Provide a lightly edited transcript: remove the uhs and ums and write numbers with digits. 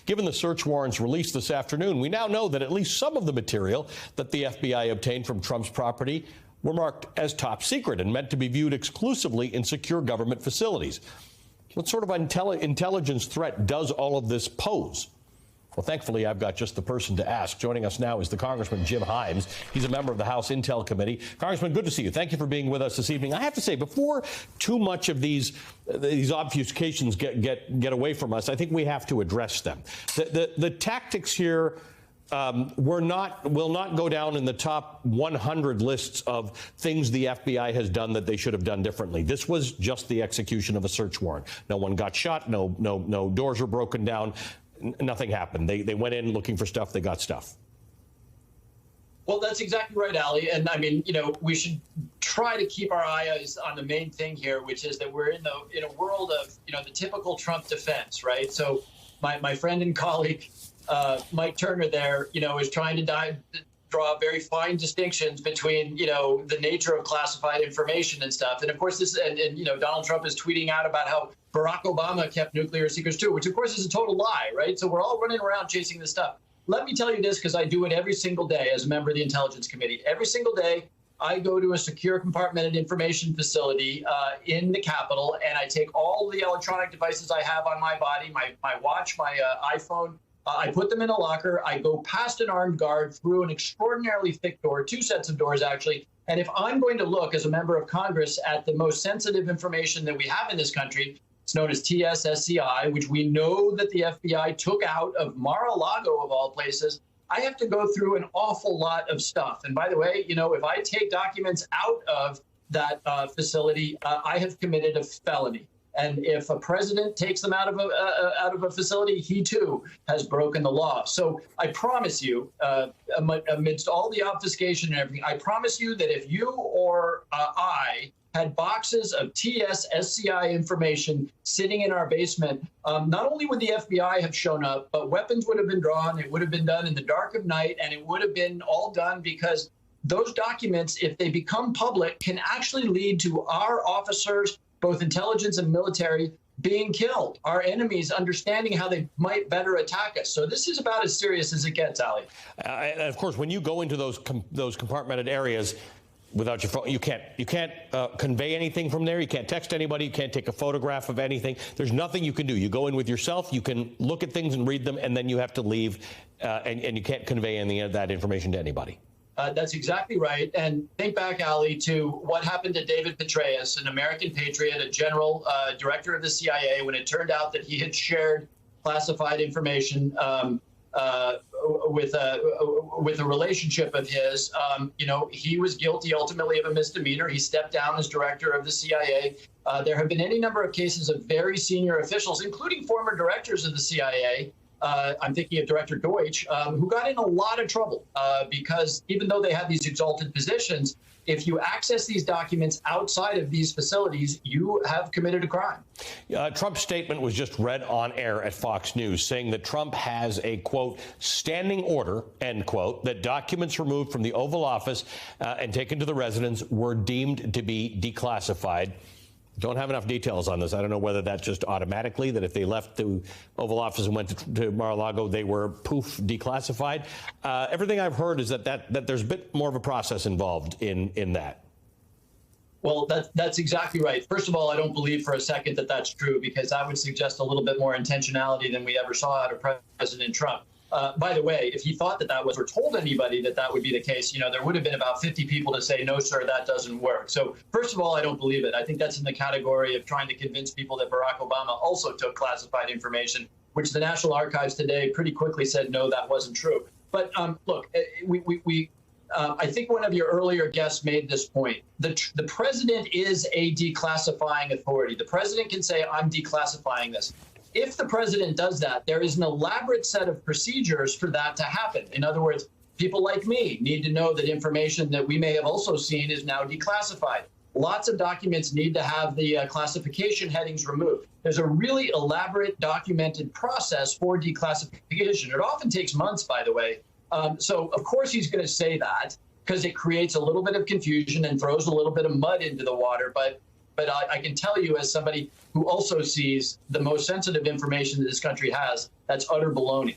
Given the search warrants released this afternoon, we now know that at least some of the material that the FBI obtained from Trump's property were marked as top secret and meant to be viewed exclusively in secure government facilities. What sort of intelligence threat does all of this pose? Well, thankfully, I've got just the person to ask. Joining us now is the Congressman Jim Himes. He's a member of the House Intel Committee. Congressman, good to see you. Thank you for being with us this evening. I have to say, before too much of these obfuscations get away from us, I think we have to address them. The tactics here will not go down in the top 100 lists of things the FBI has done that they should have done differently. This was just the execution of a search warrant. No one got shot. No doors were broken down. Nothing happened. They went in looking for stuff. They got stuff. Well, that's exactly right, Ali. And I mean, we should try to keep our eyes on the main thing here, which is that we're in a world of, the typical Trump defense, right? So my friend and colleague, Mike Turner there, is trying to draw very fine distinctions between, the nature of classified information and stuff. And of course, Donald Trump is tweeting out about how Barack Obama kept nuclear secrets too, which of course is a total lie, right? So we're all running around chasing this stuff. Let me tell you this, because I do it every single day as a member of the Intelligence Committee. Every single day, I go to a secure compartmented information facility in the Capitol, and I take all the electronic devices I have on my body, my watch, my iPhone, I put them in a locker. I go past an armed guard through an extraordinarily thick door, two sets of doors, actually. And if I'm going to look as a member of Congress at the most sensitive information that we have in this country, it's known as TSSCI, which we know that the FBI took out of Mar-a-Lago, of all places. I have to go through an awful lot of stuff. And by the way, if I take documents out of that facility, I have committed a felony. And if a president takes them out of a facility, he too has broken the law. So I promise you, amidst all the obfuscation and everything, I promise you that if you or I had boxes of TSSCI information sitting in our basement, not only would the FBI have shown up, but weapons would have been drawn. It would have been done in the dark of night, and it would have been all done because those documents, if they become public, can actually lead to our officers, both intelligence and military, being killed, our enemies understanding how they might better attack us. So this is about as serious as it gets, Ali. And of course, when you go into those compartmented areas without your phone, you can't convey anything from there. You can't text anybody. You can't take a photograph of anything. There's nothing you can do. You go in with yourself. You can look at things and read them, and then you have to leave, and you can't convey any of that information to anybody. That's exactly right. And think back, Ali, to what happened to David Petraeus, an American patriot, a general director of the CIA, when it turned out that he had shared classified information with a relationship of his. He was guilty ultimately of a misdemeanor. He stepped down as director of the CIA. There have been any number of cases of very senior officials, including former directors of the CIA, I'm thinking of Director Deutsch, who got in a lot of trouble because even though they had these exalted positions, if you access these documents outside of these facilities, you have committed a crime. Trump's statement was just read on air at Fox News, saying that Trump has a, quote, standing order, end quote, that documents removed from the Oval Office and taken to the residence were deemed to be declassified. Don't have enough details on this. I don't know whether that's just automatically, that if they left the Oval Office and went to Mar-a-Lago, they were, poof, declassified. Everything I've heard is that there's a bit more of a process involved in that. Well, that's exactly right. First of all, I don't believe for a second that that's true, because that would suggest a little bit more intentionality than we ever saw out of President Trump. By the way, if he thought that was, or told anybody that would be the case, there would have been about 50 people to say, no, sir, that doesn't work. So first of all, I don't believe it. I think that's in the category of trying to convince people that Barack Obama also took classified information, which the National Archives today pretty quickly said, no, that wasn't true. But look, I think one of your earlier guests made this point. The president is a declassifying authority. The president can say, I'm declassifying this. If the president does that, there is an elaborate set of procedures for that to happen. In other words, people like me need to know that information that we may have also seen is now declassified. Lots of documents need to have the classification headings removed. There's a really elaborate documented process for declassification. It often takes months, by the way. So, of course, he's going to say that because it creates a little bit of confusion and throws a little bit of mud into the water. But But I can tell you, as somebody who also sees the most sensitive information that this country has, that's utter baloney.